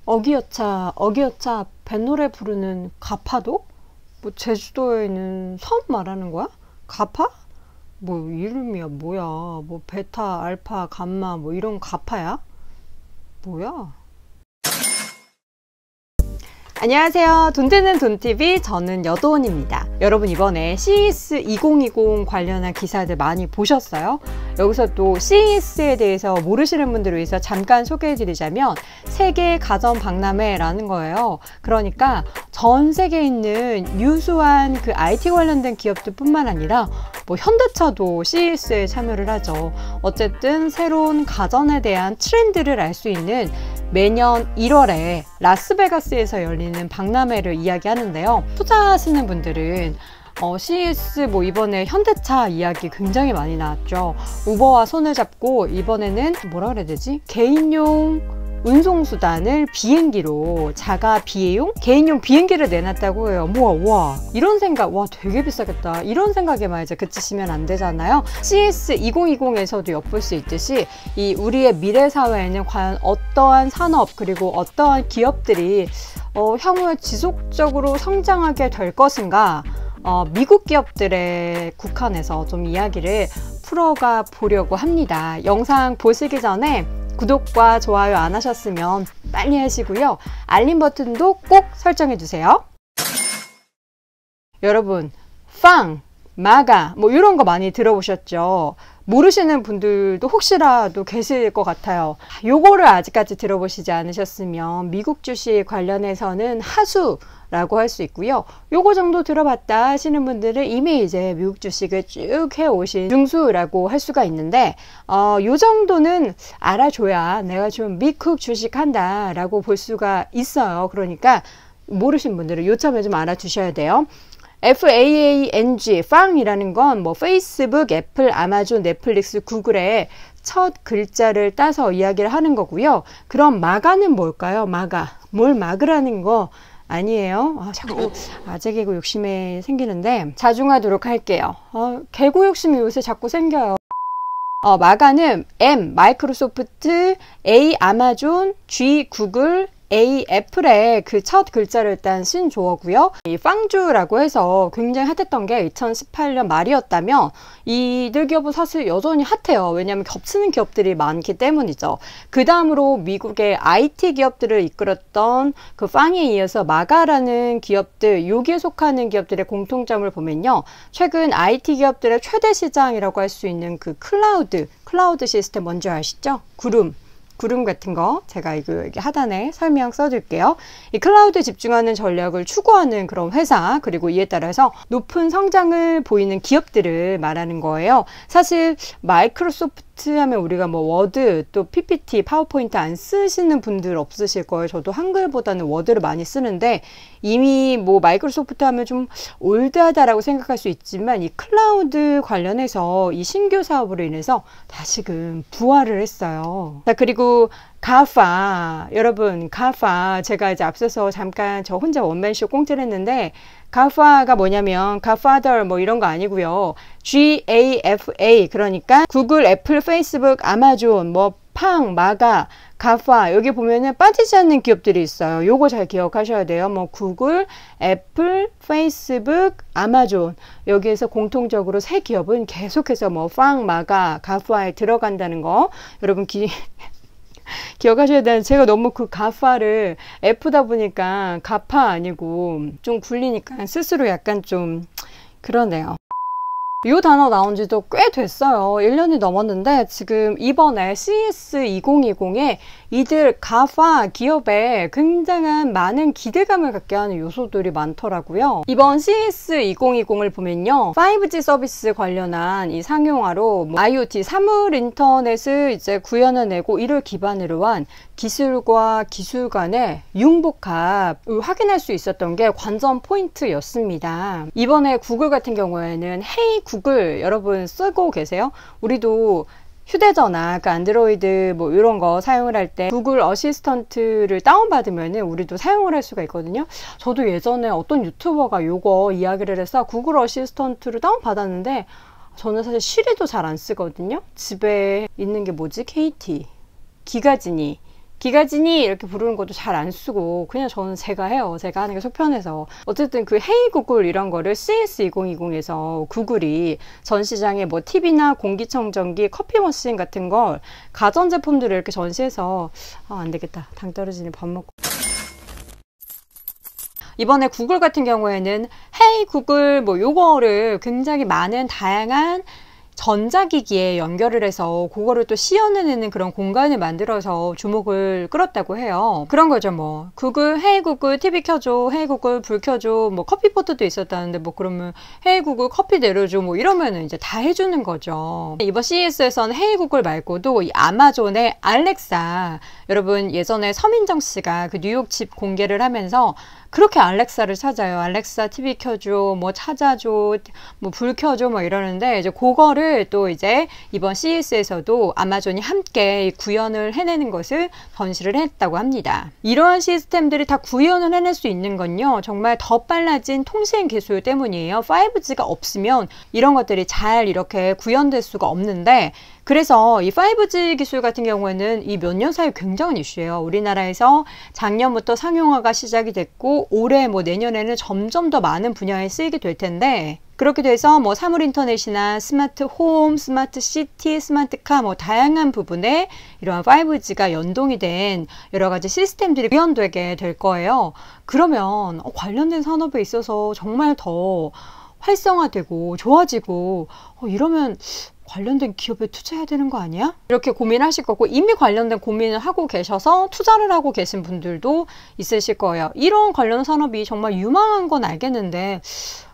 어기여차 뱃노래 부르는 가파도? 뭐 제주도에 있는 섬 말하는 거야? 가파? 뭐 이름이야 뭐야? 뭐 베타, 알파, 감마 뭐 이런 가파야? 뭐야? 안녕하세요. 돈 되는 돈TV, 저는 여도원입니다. 여러분, 이번에 CES 2020 관련한 기사들 많이 보셨어요? 여기서 또 CES에 대해서 모르시는 분들을 위해서 잠깐 소개해드리자면 세계 가전 박람회라는 거예요. 그러니까 전 세계에 있는 유수한 그 IT 관련된 기업들 뿐만 아니라 뭐 현대차도 CES에 참여를 하죠. 어쨌든 새로운 가전에 대한 트렌드를 알 수 있는 매년 1월에 라스베가스에서 열리는 박람회를 이야기하는데요. 투자하시는 분들은 CES 뭐 이번에 현대차 이야기 굉장히 많이 나왔죠. 우버와 손을 잡고 이번에는 뭐라 그래야 되지? 개인용 운송수단을 비행기로, 자가 비용? 개인용 비행기를 내놨다고 해요. 와 이런 생각, 와 되게 비싸겠다, 이런 생각에만 이제 그치시면 안 되잖아요. CES 2020에서도 엿볼 수 있듯이 이 우리의 미래 사회에는 과연 어떠한 산업 그리고 어떠한 기업들이 향후에 지속적으로 성장하게 될 것인가, 미국 기업들의 국한에서 좀 이야기를 풀어가 보려고 합니다. 영상 보시기 전에 구독과 좋아요 안 하셨으면 빨리 하시고요. 알림 버튼도 꼭 설정해 주세요. 여러분, 팡, 마가 뭐 이런 거 많이 들어보셨죠? 모르시는 분들도 혹시라도 계실 것 같아요. 요거를 아직까지 들어보시지 않으셨으면 미국 주식 관련해서는 하수라고 할 수 있고요. 요거 정도 들어봤다 하시는 분들은 이미 이제 미국 주식을 쭉 해오신 중수라고 할 수가 있는데, 요 정도는 알아줘야 내가 좀 미국 주식 한다 라고 볼 수가 있어요. 그러니까 모르신 분들은 요점을 좀 알아주셔야 돼요. FAANG, 팡이라는 건 뭐 페이스북, 애플, 아마존, 넷플릭스, 구글의 첫 글자를 따서 이야기를 하는 거고요. 그럼 마가는 뭘까요? 마가. 뭘 막으라는 거 아니에요. 자꾸 아재 개구 욕심이 생기는데 자중하도록 할게요. 개구 욕심이 요새 자꾸 생겨요. 마가는 M, 마이크로소프트, A, 아마존, G, 구글, A, 애플의 그 첫 글자를 일단 쓴 조어고요. 이 팡주라고 해서 굉장히 핫했던 게 2018년 말이었다면 이들 기업은 사실 여전히 핫해요. 왜냐하면 겹치는 기업들이 많기 때문이죠. 그 다음으로 미국의 IT 기업들을 이끌었던 그 팡에 이어서 마가라는 기업들, 여기에 속하는 기업들의 공통점을 보면요. 최근 IT 기업들의 최대 시장이라고 할 수 있는 그 클라우드 시스템 뭔지 아시죠? 구름 같은 거 제가 이거 여기 하단에 설명 써줄게요. 이 클라우드에 집중하는 전략을 추구하는 그런 회사, 그리고 이에 따라서 높은 성장을 보이는 기업들을 말하는 거예요. 사실 마이크로소프트 하면 우리가 뭐 워드, 또 PPT, 파워포인트 안 쓰시는 분들 없으실 거예요. 저도 한글보다는 워드를 많이 쓰는데 이미 뭐 마이크로소프트 하면 좀 올드하다라고 생각할 수 있지만 이 클라우드 관련해서 이 신규 사업으로 인해서 다시금 부활을 했어요. 자, 그리고 가파, 여러분, 가파 제가 이제 앞서서 잠깐 저 혼자 원맨쇼 꽁트를 했는데 가파가 뭐냐면 가파더 뭐 이런 거 아니고요. GAFA, 그러니까 구글, 애플, 페이스북, 아마존, 뭐 팡, 마가, 가파, 여기 보면은 빠지지 않는 기업들이 있어요. 요거 잘 기억하셔야 돼요. 뭐 구글, 애플, 페이스북, 아마존, 여기에서 공통적으로 세 기업은 계속해서 뭐 팡, 마가, 가파에 들어간다는 거 여러분 기억하셔야 되는, 제가 너무 그 가파를 F다 보니까 가파 아니고 좀 굴리니까 스스로 약간 좀 그러네요. 이 단어 나온 지도 꽤 됐어요. 1년이 넘었는데 지금 이번에 CES 2020에 이들 가파 기업에 굉장한 많은 기대감을 갖게 하는 요소들이 많더라고요. 이번 CES 2020을 보면요, 5G 서비스 관련한 이 상용화로 뭐 IoT, 사물 인터넷을 이제 구현해내고 이를 기반으로 한 기술과 기술 간의 융복합을 확인할 수 있었던 게 관전 포인트였습니다. 이번에 구글 같은 경우에는 헤이 구글 여러분 쓰고 계세요? 우리도 휴대전화, 그 안드로이드 뭐 이런 거 사용을 할 때 구글 어시스턴트를 다운받으면 우리도 사용을 할 수가 있거든요. 저도 예전에 어떤 유튜버가 요거 이야기를 해서 구글 어시스턴트를 다운받았는데 저는 사실 시리도 잘 안 쓰거든요. 집에 있는 게 뭐지? KT, 기가진이 기가진이 이렇게 부르는 것도 잘 안 쓰고 그냥 저는 제가 해요. 제가 하는 게 속 편해서. 어쨌든 그 헤이 구글 이런 거를 CS2020에서 구글이 전 시장에 뭐 TV나 공기청정기, 커피 머신 같은 걸 가전제품들을 이렇게 전시해서 안 되겠다. 당 떨어지니 밥 먹고. 이번에 구글 같은 경우에는 헤이 구글 뭐 요거를 굉장히 많은 다양한 전자기기에 연결을 해서 그거를 또 시연해내는 그런 공간을 만들어서 주목을 끌었다고 해요. 그런 거죠. 뭐 구글, 헤이 구글 TV 켜줘, 헤이 구글 불 켜줘, 뭐 커피포트도 있었다는데 뭐 그러면 헤이 구글 커피 내려줘 뭐 이러면은 이제 다 해주는 거죠. 이번 CES에서는 헤이 구글 말고도 이 아마존의 알렉사, 여러분 예전에 서민정 씨가 그 뉴욕 집 공개를 하면서 그렇게 알렉사를 찾아요. 알렉사 TV 켜줘, 뭐 찾아줘, 뭐 불 켜줘, 뭐 이러는데 이제 그거를 또 이제 이번 CES에서도 아마존이 함께 구현을 해내는 것을 전시를 했다고 합니다. 이러한 시스템들이 다 구현을 해낼 수 있는 건요, 정말 더 빨라진 통신 기술 때문이에요. 5G가 없으면 이런 것들이 잘 이렇게 구현될 수가 없는데, 그래서 이 5G 기술 같은 경우에는 이 몇 년 사이 굉장한 이슈예요. 우리나라에서 작년부터 상용화가 시작이 됐고 올해 뭐 내년에는 점점 더 많은 분야에 쓰이게 될 텐데, 그렇게 돼서 뭐 사물 인터넷이나 스마트 홈, 스마트 시티, 스마트카 뭐 다양한 부분에 이러한 5G가 연동이 된 여러 가지 시스템들이 구현되게 될 거예요. 그러면 관련된 산업에 있어서 정말 더 활성화되고 좋아지고 이러면 관련된 기업에 투자해야 되는 거 아니야? 이렇게 고민하실 거고, 이미 관련된 고민을 하고 계셔서 투자를 하고 계신 분들도 있으실 거예요. 이런 관련 산업이 정말 유망한 건 알겠는데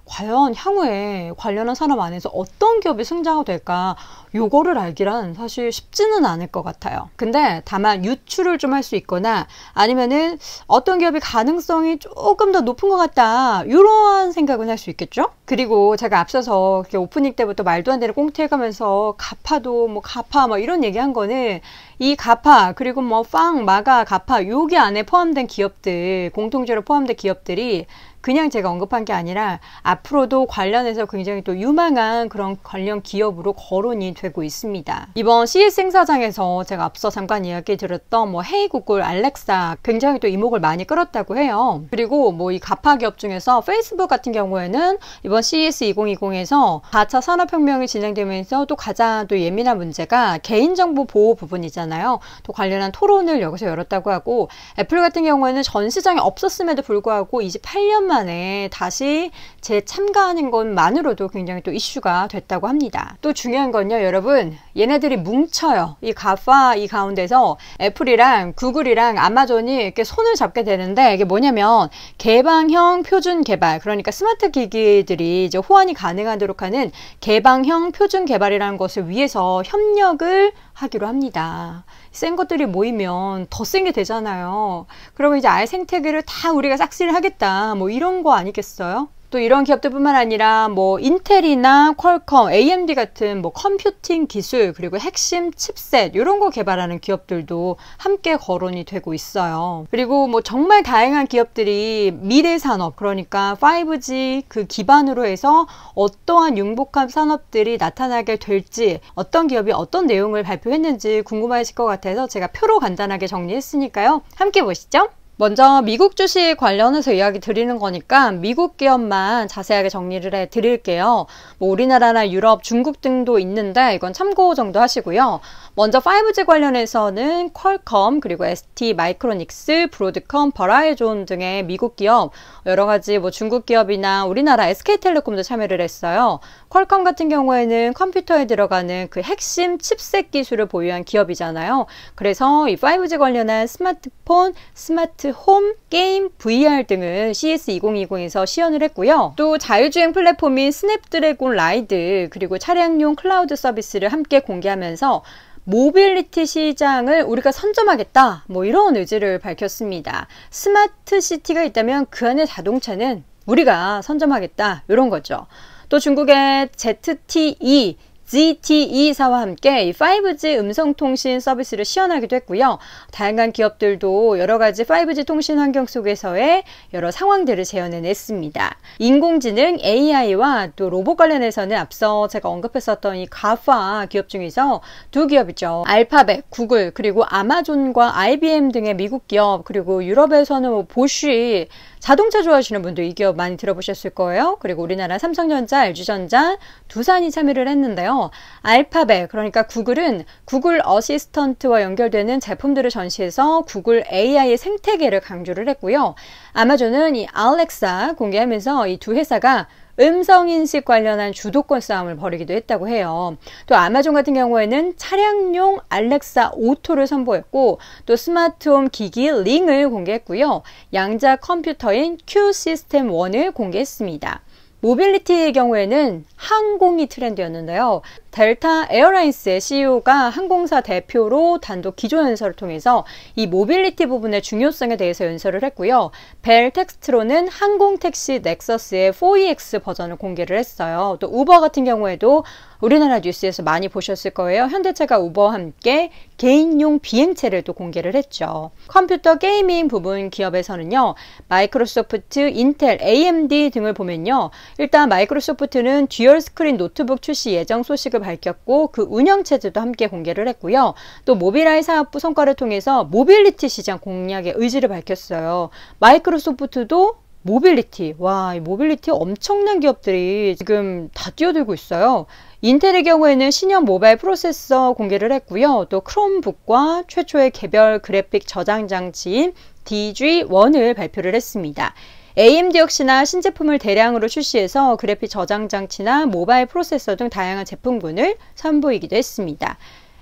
과연 향후에 관련한 산업 안에서 어떤 기업이 승자가 될까, 요거를 알기란 사실 쉽지는 않을 것 같아요. 근데 다만 유출을 좀 할 수 있거나 아니면은 어떤 기업이 가능성이 조금 더 높은 것 같다, 이러한 생각은 할 수 있겠죠. 그리고 제가 앞서서 오프닝 때부터 말도 안 되는 꽁트해가면서 가파도 뭐 가파 뭐 이런 얘기한 거는, 이 가파 그리고 뭐 빵, 마가, 가파 여기 안에 포함된 기업들, 공통적으로 포함된 기업들이 그냥 제가 언급한 게 아니라 앞으로도 관련해서 굉장히 또 유망한 그런 관련 기업으로 거론이 되고 있습니다. 이번 CES 행사장에서 제가 앞서 잠깐 이야기 드렸던 뭐 헤이 구글, 알렉사 굉장히 또 이목을 많이 끌었다고 해요. 그리고 뭐 이 가파 기업 중에서 페이스북 같은 경우에는 이번 CES 2020에서 4차 산업혁명이 진행되면서 또 가장 또 예민한 문제가 개인정보 보호 부분이잖아요. 또 관련한 토론을 여기서 열었다고 하고, 애플 같은 경우에는 전 시장에 없었음에도 불구하고 28년 만에 다시 재참가하는 것만으로도 굉장히 또 이슈가 됐다고 합니다. 또 중요한 건요, 여러분, 얘네들이 뭉쳐요. 이 가파 이 가운데서 애플이랑 구글이랑 아마존이 이렇게 손을 잡게 되는데, 이게 뭐냐면 개방형 표준 개발, 그러니까 스마트 기기들이 이제 호환이 가능하도록 하는 개방형 표준 개발이라는 것을 위해서 협력을 하기로 합니다. 센 것들이 모이면 더 센 게 되잖아요. 그러면 이제 아예 생태계를 다 우리가 싹쓸이 하겠다, 뭐 이런 거 아니겠어요? 또 이런 기업들뿐만 아니라 뭐 인텔이나 퀄컴, AMD 같은 뭐 컴퓨팅 기술, 그리고 핵심 칩셋 이런 거 개발하는 기업들도 함께 거론이 되고 있어요. 그리고 뭐 정말 다양한 기업들이 미래 산업, 그러니까 5G 그 기반으로 해서 어떠한 융복합 산업들이 나타나게 될지, 어떤 기업이 어떤 내용을 발표했는지 궁금하실 것 같아서 제가 표로 간단하게 정리했으니까요. 함께 보시죠. 먼저 미국 주식 관련해서 이야기 드리는 거니까 미국 기업만 자세하게 정리를 해 드릴게요. 뭐 우리나라나 유럽, 중국 등도 있는데 이건 참고 정도 하시고요. 먼저 5G 관련해서는 퀄컴, 그리고 ST 마이크로닉스, 브로드컴, 버라이존 등의 미국 기업, 여러 가지 뭐 중국 기업이나 우리나라 SK텔레콤도 참여를 했어요. 퀄컴 같은 경우에는 컴퓨터에 들어가는 그 핵심 칩셋 기술을 보유한 기업이잖아요. 그래서 이 5G 관련한 스마트폰, 스마트 홈, 게임, VR 등을 CES 2020에서 시연을 했고요. 또 자율주행 플랫폼인 스냅드래곤 라이드, 그리고 차량용 클라우드 서비스를 함께 공개하면서 모빌리티 시장을 우리가 선점하겠다, 뭐 이런 의지를 밝혔습니다. 스마트 시티가 있다면 그 안에 자동차는 우리가 선점하겠다, 이런 거죠. 또 중국의 ZTE, ZTE사와 함께 이 5G 음성통신 서비스를 시연하기도 했고요. 다양한 기업들도 여러 가지 5G 통신 환경 속에서의 여러 상황들을 재현해냈습니다. 인공지능 AI와 또 로봇 관련해서는 앞서 제가 언급했었던 이 가파 기업 중에서 두 기업이죠. 알파벳, 구글, 그리고 아마존과 IBM 등의 미국 기업, 그리고 유럽에서는 뭐 보쉬, 자동차 좋아하시는 분도 이 기업 많이 들어보셨을 거예요. 그리고 우리나라 삼성전자, LG전자, 두산이 참여를 했는데요. 알파벳, 그러니까 구글은 구글 어시스턴트와 연결되는 제품들을 전시해서 구글 AI의 생태계를 강조를 했고요. 아마존은 이 알렉사 공개하면서 이 두 회사가 음성인식 관련한 주도권 싸움을 벌이기도 했다고 해요. 또 아마존 같은 경우에는 차량용 알렉사 오토를 선보였고 또 스마트홈 기기 링을 공개했고요. 양자 컴퓨터인 Q 시스템 1을 공개했습니다. 모빌리티의 경우에는 항공이 트렌드였는데요. 델타 에어라인스의 CEO가 항공사 대표로 단독 기조연설을 통해서 이 모빌리티 부분의 중요성에 대해서 연설을 했고요. 벨 텍스트로는 항공택시 넥서스의 4EX 버전을 공개를 했어요. 또 우버 같은 경우에도 우리나라 뉴스에서 많이 보셨을 거예요. 현대차가 우버와 함께 개인용 비행체를 또 공개를 했죠. 컴퓨터 게이밍 부분 기업에서는요. 마이크로소프트, 인텔, AMD 등을 보면요. 일단 마이크로소프트는 듀얼 스크린 노트북 출시 예정 소식을 밝혔고 그 운영체제도 함께 공개를 했고요. 또 모빌아이 사업부 성과를 통해서 모빌리티 시장 공략의 의지를 밝혔어요. 마이크로소프트도 모빌리티, 와, 이 모빌리티 엄청난 기업들이 지금 다 뛰어들고 있어요. 인텔의 경우에는 신형 모바일 프로세서 공개를 했고요. 또 크롬북과 최초의 개별 그래픽 저장 장치인 DG1을 발표를 했습니다. AMD 역시나 신제품을 대량으로 출시해서 그래픽 저장 장치나 모바일 프로세서 등 다양한 제품군을 선보이기도 했습니다.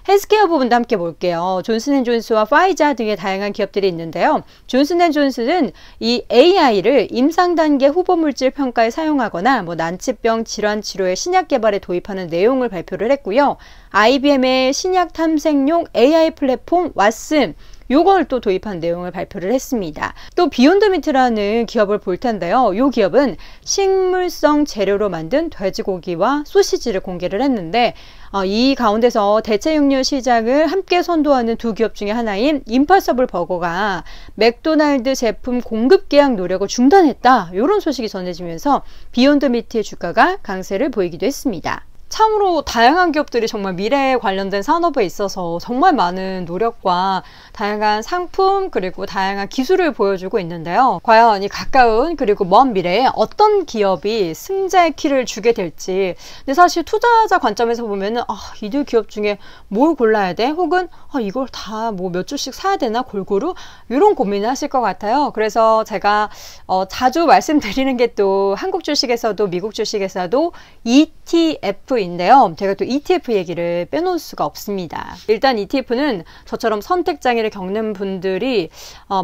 헬스케어 부분도 함께 볼게요. 존슨앤존스와 파이자 등의 다양한 기업들이 있는데요. 존슨앤존스는 이 AI를 임상 단계 후보 물질 평가에 사용하거나 난치병 질환 치료의 신약 개발에 도입하는 내용을 발표를 했고요. IBM의 신약 탐색용 AI 플랫폼 왓슨, 요걸 또 도입한 내용을 발표를 했습니다. 또 비욘드미트라는 기업을 볼 텐데요. 이 기업은 식물성 재료로 만든 돼지고기와 소시지를 공개를 했는데 이 가운데서 대체 육류 시장을 함께 선도하는 두 기업 중에 하나인 임파서블 버거가 맥도날드 제품 공급 계약 노력을 중단했다. 이런 소식이 전해지면서 비욘드미트의 주가가 강세를 보이기도 했습니다. 참으로 다양한 기업들이 정말 미래에 관련된 산업에 있어서 정말 많은 노력과 다양한 상품 그리고 다양한 기술을 보여주고 있는데요. 과연 이 가까운 그리고 먼 미래에 어떤 기업이 승자의 키를 주게 될지, 근데 사실 투자자 관점에서 보면은 이들 기업 중에 뭘 골라야 돼? 혹은 이걸 다 뭐 몇 주씩 사야 되나 골고루? 이런 고민을 하실 것 같아요. 그래서 제가 자주 말씀드리는 게 또 한국 주식에서도 미국 주식에서도 ETF인데요. 제가 또 ETF 얘기를 빼놓을 수가 없습니다. 일단 ETF는 저처럼 선택장애를 겪는 분들이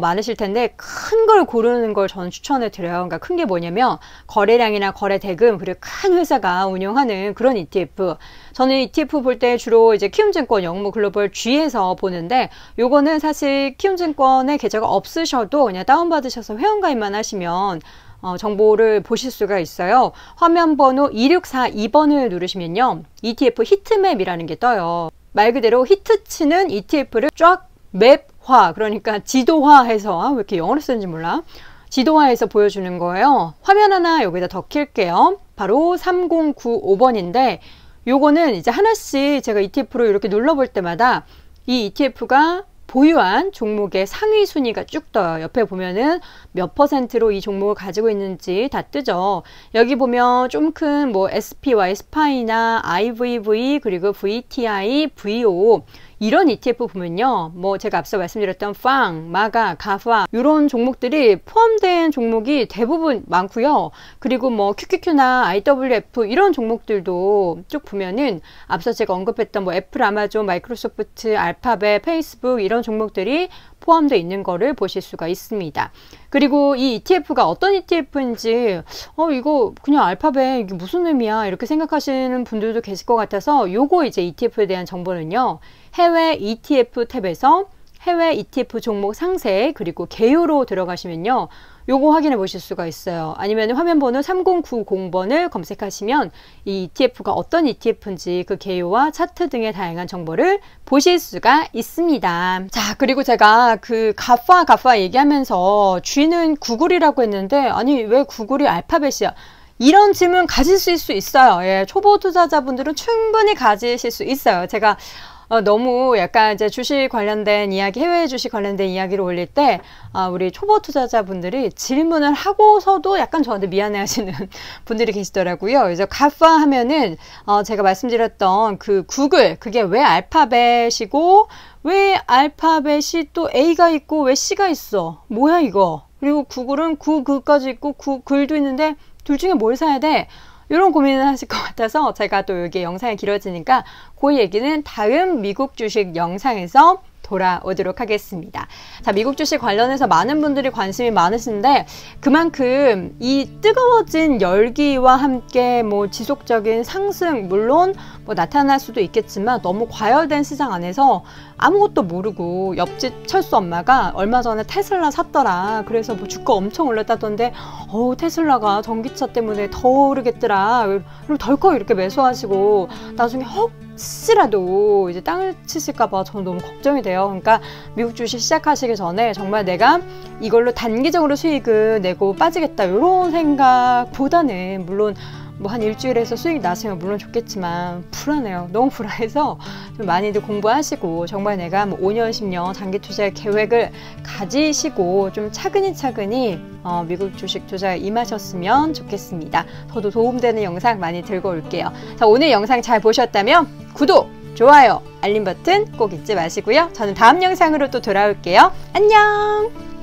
많으실 텐데 큰 걸 고르는 걸 저는 추천을 드려요. 그러니까 큰 게 뭐냐면 거래량이나 거래 대금 그리고 큰 회사가 운영하는 그런 ETF. 저는 ETF 볼 때 주로 이제 키움증권 영무 글로벌 G에서 보는데 요거는 사실 키움증권에 계좌가 없으셔도 그냥 다운받으셔서 회원가입만 하시면 정보를 보실 수가 있어요. 화면 번호 2642번을 누르시면요. ETF 히트맵이라는 게 떠요. 말 그대로 히트치는 ETF를 쫙 맵화, 그러니까 지도화해서, 왜 이렇게 영어로 쓰는지 몰라. 지도화해서 보여주는 거예요. 화면 하나 여기다 더 킬게요. 바로 3095번인데 요거는 이제 하나씩 제가 ETF로 이렇게 눌러볼 때마다 이 ETF가 보유한 종목의 상위 순위가 쭉 떠요. 옆에 보면은 몇 퍼센트로 이 종목을 가지고 있는지 다 뜨죠. 여기 보면 좀 큰 SPY, 스파이나 IVV, 그리고 VTI, VO 이런 ETF 보면요. 제가 앞서 말씀드렸던 팡, 마가, 가파 이런 종목들이 포함된 종목이 대부분 많고요. 그리고 QQQ나 IWF 이런 종목들도 쭉 보면은 앞서 제가 언급했던 애플, 아마존, 마이크로소프트, 알파벳, 페이스북 이런 종목들이 포함되어 있는 거를 보실 수가 있습니다. 그리고 이 ETF가 어떤 ETF인지 이거 그냥 알파벳 이게 무슨 의미야 이렇게 생각하시는 분들도 계실 것 같아서 요거 이제 ETF에 대한 정보는요. 해외 ETF 탭에서 해외 ETF 종목 상세 그리고 개요로 들어가시면요. 요거 확인해 보실 수가 있어요. 아니면 화면 번호 3090번을 검색하시면 이 ETF가 어떤 ETF인지 그 개요와 차트 등의 다양한 정보를 보실 수가 있습니다. 자, 그리고 제가 그 가파 얘기하면서 G는 구글이라고 했는데 아니 왜 구글이 알파벳이야? 이런 질문 가지실 수 있어요. 예, 초보 투자자분들은 충분히 가지실 수 있어요. 제가 너무 약간 이제 주식 관련된 이야기, 해외 주식 관련된 이야기를 올릴 때, 우리 초보 투자자분들이 질문을 하고서도 약간 저한테 미안해 하시는 분들이 계시더라고요. 그래서 가파 하면은, 제가 말씀드렸던 그 구글, 그게 왜 알파벳이고, 왜 알파벳이 또 A가 있고, 왜 C가 있어? 뭐야, 이거? 그리고 구글은 글까지 있고, 글도 있는데, 둘 중에 뭘 사야 돼? 이런 고민을 하실 것 같아서 제가 또 이게 영상이 길어지니까 그 얘기는 다음 미국 주식 영상에서 돌아오도록 하겠습니다. 자, 미국 주식 관련해서 많은 분들이 관심이 많으신데 그만큼 이 뜨거워진 열기와 함께 뭐 지속적인 상승 물론 뭐 나타날 수도 있겠지만 너무 과열된 시장 안에서 아무것도 모르고 옆집 철수 엄마가 얼마 전에 테슬라 샀더라. 그래서 뭐 주가 엄청 올랐다던데 테슬라가 전기차 때문에 더 오르겠더라. 그리고 덜컥 이렇게 매수하시고 나중에 혹시라도 이제 땅을 치실까봐 저는 너무 걱정이 돼요. 그러니까 미국 주식 시작하시기 전에 정말 내가 이걸로 단기적으로 수익을 내고 빠지겠다 이런 생각보다는 물론 뭐 한 일주일에서 수익 나시면 물론 좋겠지만 불안해요. 너무 불안해서 좀 많이들 공부하시고 정말 내가 뭐 5년, 10년 장기 투자의 계획을 가지시고 좀 차근히 미국 주식 투자에 임하셨으면 좋겠습니다. 저도 도움되는 영상 많이 들고 올게요. 자, 오늘 영상 잘 보셨다면 구독, 좋아요, 알림 버튼 꼭 잊지 마시고요. 저는 다음 영상으로 또 돌아올게요. 안녕!